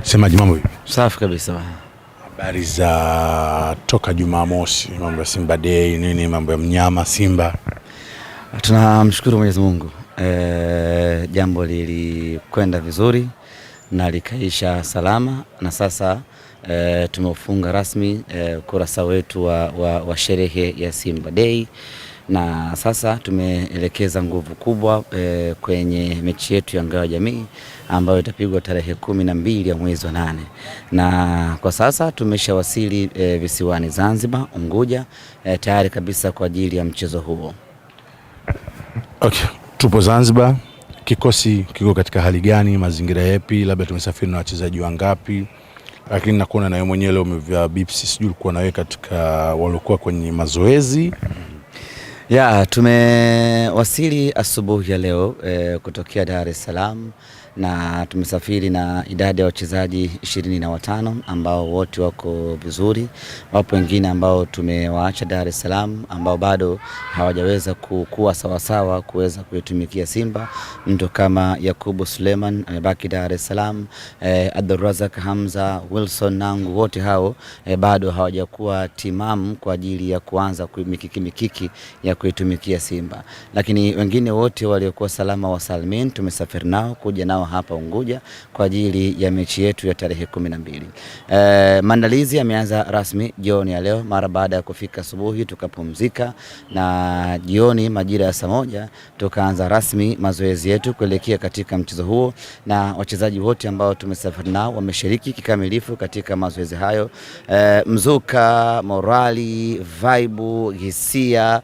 Semaji, mambo vipi? Safi kabisa. Habari za toka Jumamosi, mambo ya Simba Day nini, mambo ya mnyama Simba? Tunamshukuru Mwenyezi Mungu. Jambo lilikwenda vizuri na likaisha salama, na sasa tumeufunga rasmi ukurasa wetu wa sherehe ya Simba Day, na sasa tumeelekeza nguvu kubwa kwenye mechi yetu ya Ngao ya Jamii ambayo itapigwa tarehe 12 ya mwezi wa 8, na kwa sasa tumeshawasili visiwani Zanzibar, Unguja, tayari kabisa kwa ajili ya mchezo huo. Okay, tupo Zanzibar. Kikosi kiko katika hali gani, mazingira yapi? Labda tumesafiri na wachezaji wangapi? Lakini nakuona na wewe mwenyewe leo umevaa bipsi, sijui ulikuwa na wewe katika waliokuwa kwenye mazoezi. Ya, tumewasili asubuhi ya leo kutokea Dar es Salaam, na tumesafiri na idadi ya wachezaji 25 ambao wote wako vizuri. Wapo wengine ambao tumewaacha Dar es Salaam ambao bado hawajaweza kuwa sawasawa kuweza kuitumikia Simba. Mtu kama Yakubu Suleiman amebaki Dar es Salaam, Abdulrazak Hamza, Wilson Nangu, wote hao bado hawajakuwa timamu kwa ajili ya kuanza mikiki ya kuitumikia Simba. Lakini wengine wote waliokuwa salama wa salmin tumesafiri nao kuja nao hapa Unguja kwa ajili ya mechi yetu ya tarehe 12. Maandalizi yameanza rasmi jioni ya leo mara baada ya kufika asubuhi tukapumzika, na jioni majira ya saa 1 tukaanza rasmi mazoezi yetu kuelekea katika mchezo huo, na wachezaji wote ambao tumesafiri nao wameshiriki kikamilifu katika mazoezi hayo. Mzuka, morali, vibe, hisia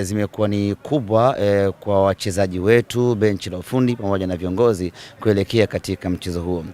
zimekuwa ni kubwa kwa wachezaji wetu, benchi la ufundi pamoja na viongozi kuelekea katika mchezo huo.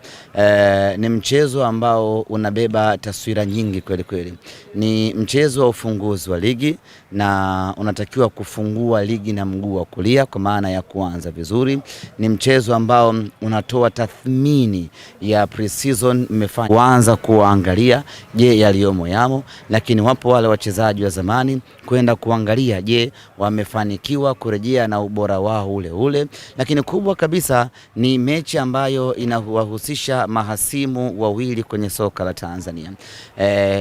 Ni mchezo ambao unabeba taswira nyingi kweli kweli. Ni mchezo wa ufunguzi wa ligi, na unatakiwa kufungua ligi na mguu wa kulia kwa maana ya kuanza vizuri. Ni mchezo ambao unatoa tathmini ya pre-season, mmefanya kuanza kuangalia je yaliyomo yamo, lakini wapo wale wachezaji wa zamani kwenda kuangalia je wamefanikiwa kurejea na ubora wao ule ule. Lakini kubwa kabisa ni mechi ambayo inawahusisha mahasimu wawili kwenye soka la Tanzania.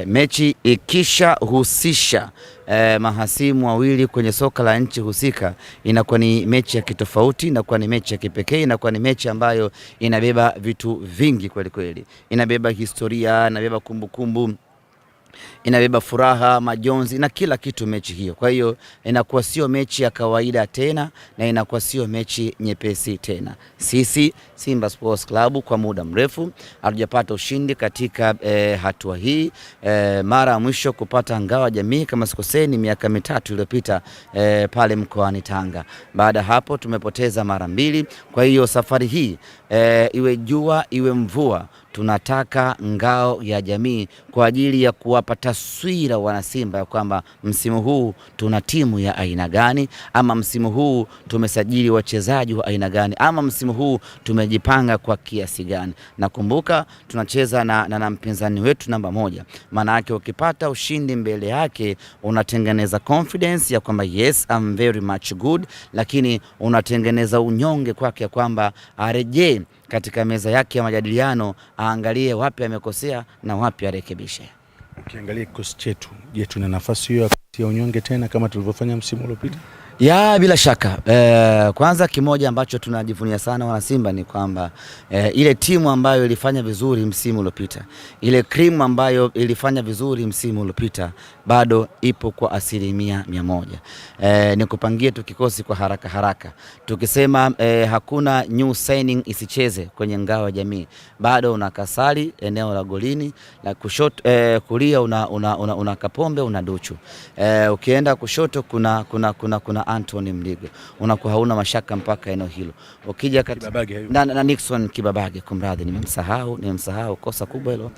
Mechi ikisha husisha mahasimu wawili kwenye soka la nchi husika, inakuwa ni mechi ya kitofauti, inakuwa ni mechi ya kipekee, inakuwa ni mechi ambayo inabeba vitu vingi kweli kweli. Inabeba historia, inabeba kumbukumbu, inabeba furaha, majonzi na kila kitu mechi hiyo. Kwa hiyo inakuwa sio mechi ya kawaida tena, na inakuwa sio mechi nyepesi tena. Sisi Simba Sports Club kwa muda mrefu hatujapata ushindi katika hatua hii. Mara ya mwisho kupata Ngao ya Jamii kama sikosei ni miaka 3 iliyopita pale mkoani Tanga. Baada hapo tumepoteza mara 2. Kwa hiyo safari hii iwe jua iwe mvua, tunataka Ngao ya Jamii kwa ajili ya kuwapa taswira wana Simba ya kwamba msimu huu tuna timu ya aina gani, ama msimu huu tumesajili wachezaji wa aina gani, ama msimu huu tumejipanga kwa kiasi gani. Nakumbuka tunacheza na mpinzani wetu namba 1. Maana yake ukipata ushindi mbele yake unatengeneza confidence ya kwamba yes I'm very much good, lakini unatengeneza unyonge kwake ya kwamba arejee katika meza yake ya majadiliano, aangalie wapi amekosea na wapi arekebishe. Ukiangalia kikosi chetu, je, tuna nafasi hiyo ya unyonge tena kama tulivyofanya msimu uliopita? Ya, bila shaka. Kwanza kimoja ambacho tunajivunia sana wana Simba ni kwamba ile timu ambayo ilifanya vizuri msimu uliopita, ile cream ambayo ilifanya vizuri msimu uliopita bado ipo kwa 100%. Nikupangie tu kikosi kwa haraka. Tukisema hakuna new signing isicheze kwenye Ngao ya Jamii, bado una Kasali eneo la golini, la kushoto kulia una Kapombe, una Duchu. Ukienda kushoto kuna Anthony Mligo. Unakuwa hauna mashaka mpaka eneo hilo. Ukija na Nixon Kibabage, kumradhi nimemsahau kosa kubwa hilo.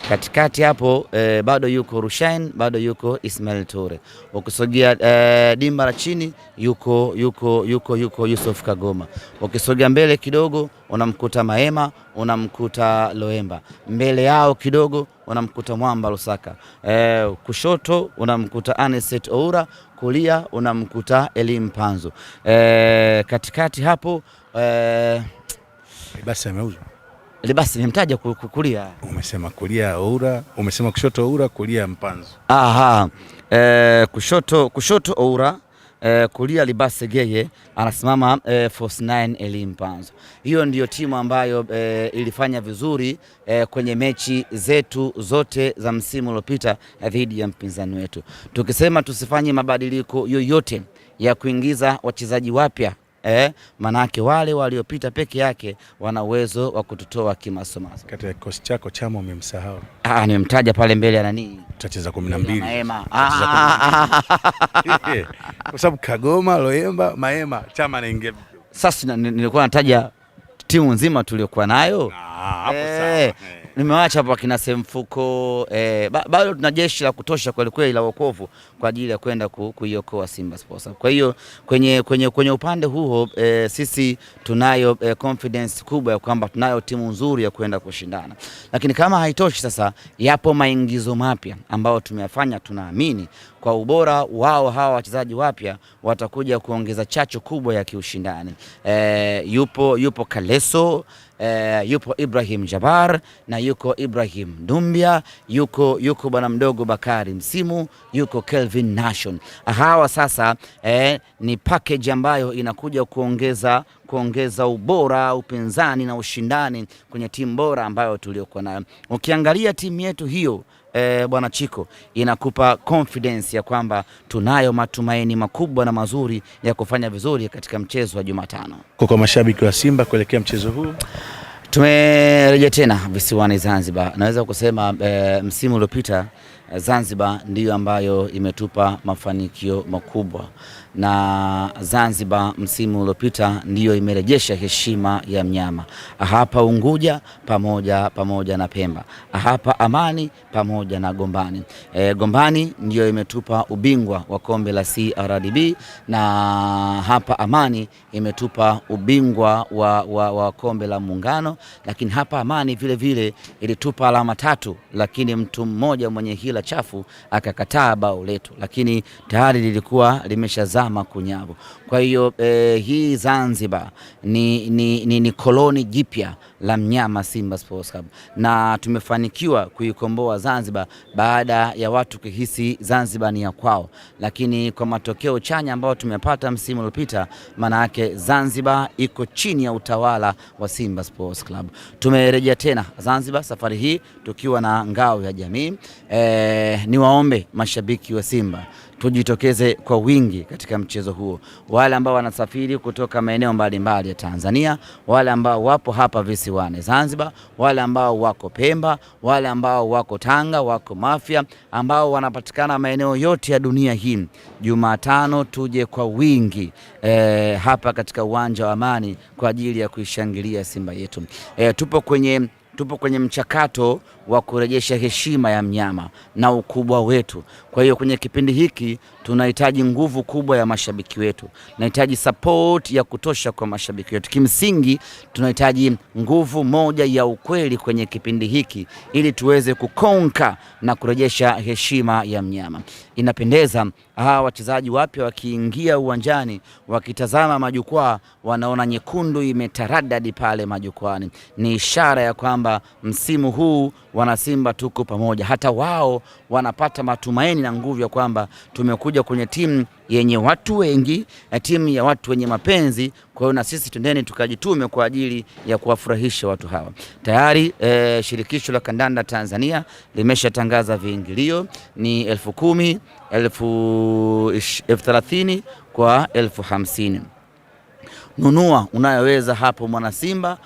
Katikati hapo bado yuko Rushain, bado yuko Ismail Toure. Ukisogea dimba la chini yuko Yusuf Kagoma. Ukisogea mbele kidogo unamkuta Maema, unamkuta Loemba. Mbele yao kidogo unamkuta Mwamba Lusaka. Kushoto unamkuta Aneset Oura, kulia unamkuta Elim Panzo. Katikati hapo basi ameuzwa. Libasi nimemtaja kulia. Umesema kulia Oura, umesema kushoto Oura, kulia Mpanzu. Aha. Kushoto Oura, kulia Libase Geye, anasimama Force 9 Eli Mpanzu. Hiyo ndiyo timu ambayo ilifanya vizuri kwenye mechi zetu zote za msimu uliopita dhidi ya mpinzani wetu. Tukisema tusifanye mabadiliko yoyote ya kuingiza wachezaji wapya, manake wale waliopita peke yake wana uwezo wa kututoa kimasomaso. Kati ya kikosi chako Chama umemsahau? Nimemtaja pale mbele ya nani? Tutacheza 12. Maema. Kwa sababu Kagoma, Loemba, Maema, Chama anaingia. Sasa nilikuwa nataja timu nzima tuliokuwa nayo. Hapo sawa. Nimewacha hapo kina Semfuko, bado tuna jeshi la kutosha kweli kweli la wokovu kwa ajili ya kwenda kuiokoa Simba Sports. Kwa hiyo kwenye upande huo sisi tunayo confidence kubwa ya kwamba tunayo timu nzuri ya kwenda kushindana. Lakini kama haitoshi, sasa yapo maingizo mapya ambao tumeyafanya. Tunaamini kwa ubora wao hawa wachezaji wapya watakuja kuongeza chachu kubwa ya kiushindani. Yupo Kaleso, yupo Ibrahim Jabar na yuko Ibrahim Dumbia, yuko bwana mdogo Bakari Msimu, yuko Kelvin Nation. Hawa sasa ni package ambayo inakuja kuongeza ubora, upinzani na ushindani kwenye timu bora ambayo tuliokuwa nayo. Ukiangalia timu yetu hiyo Bwana Chiko, inakupa confidence ya kwamba tunayo matumaini makubwa na mazuri ya kufanya vizuri katika mchezo wa Jumatano. Kwa mashabiki wa Simba kuelekea mchezo huu, tumerejea tena visiwani Zanzibar. Naweza kusema msimu uliopita Zanzibar ndiyo ambayo imetupa mafanikio makubwa, na Zanzibar msimu uliopita ndiyo imerejesha heshima ya mnyama hapa Unguja pamoja na Pemba, hapa Amani pamoja na Gombani. Gombani ndiyo imetupa ubingwa wa kombe la CRDB, na hapa Amani imetupa ubingwa wa kombe la Muungano, lakini hapa Amani vile vile ilitupa alama 3, lakini mtu mmoja mwenye hila chafu akakataa bao letu, lakini tayari lilikuwa limeshazama kunyavu. Kwa hiyo hii Zanzibar ni koloni jipya la mnyama Simba Sports Club, na tumefanikiwa kuikomboa Zanzibar baada ya watu kuhisi Zanzibar ni ya kwao, lakini kwa matokeo chanya ambayo tumepata msimu uliopita, maana yake Zanzibar iko chini ya utawala wa Simba Sports Club. Tumerejea tena Zanzibar safari hii tukiwa na ngao ya jamii. Niwaombe mashabiki wa Simba tujitokeze kwa wingi katika mchezo huo. Wale ambao wanasafiri kutoka maeneo mbalimbali ya Tanzania, wale ambao wapo hapa visiwani Zanzibar, wale ambao wako Pemba, wale ambao wako Tanga, wako Mafia, ambao wanapatikana maeneo yote ya dunia hii, Jumatano tuje kwa wingi hapa katika uwanja wa Amani kwa ajili ya kuishangilia Simba yetu. Tupo kwenye mchakato wa kurejesha heshima ya mnyama na ukubwa wetu. Kwa hiyo kwenye kipindi hiki tunahitaji nguvu kubwa ya mashabiki wetu, tunahitaji support ya kutosha kwa mashabiki wetu. Kimsingi tunahitaji nguvu moja ya ukweli kwenye kipindi hiki ili tuweze kukonka na kurejesha heshima ya mnyama. Inapendeza hawa wachezaji wapya wakiingia uwanjani, wakitazama majukwaa, wanaona nyekundu imetaradadi pale majukwani. Ni ishara ya kwamba msimu huu wana Simba tuko pamoja. Hata wao wanapata matumaini na nguvu ya kwamba tumekuja kwenye timu yenye watu wengi, timu ya watu wenye mapenzi. Kwa hiyo na sisi twendeni tukajitume kwa ajili ya kuwafurahisha watu hawa. Tayari shirikisho la kandanda Tanzania limeshatangaza viingilio ni 10,000, 30,000 kwa 50,000. Nunua unayoweza hapo mwana Simba,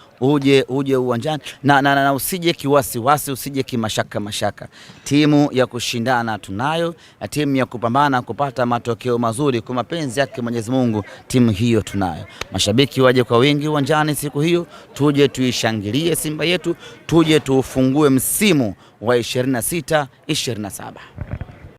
uje uwanjani na usije kiwasiwasi, usije kimashaka. Timu ya kushindana tunayo, na timu ya kupambana kupata matokeo mazuri kwa mapenzi yake Mwenyezi Mungu, timu hiyo tunayo. Mashabiki waje kwa wingi uwanjani siku hiyo, tuje tuishangilie Simba yetu, tuje tuufungue msimu wa 26-27.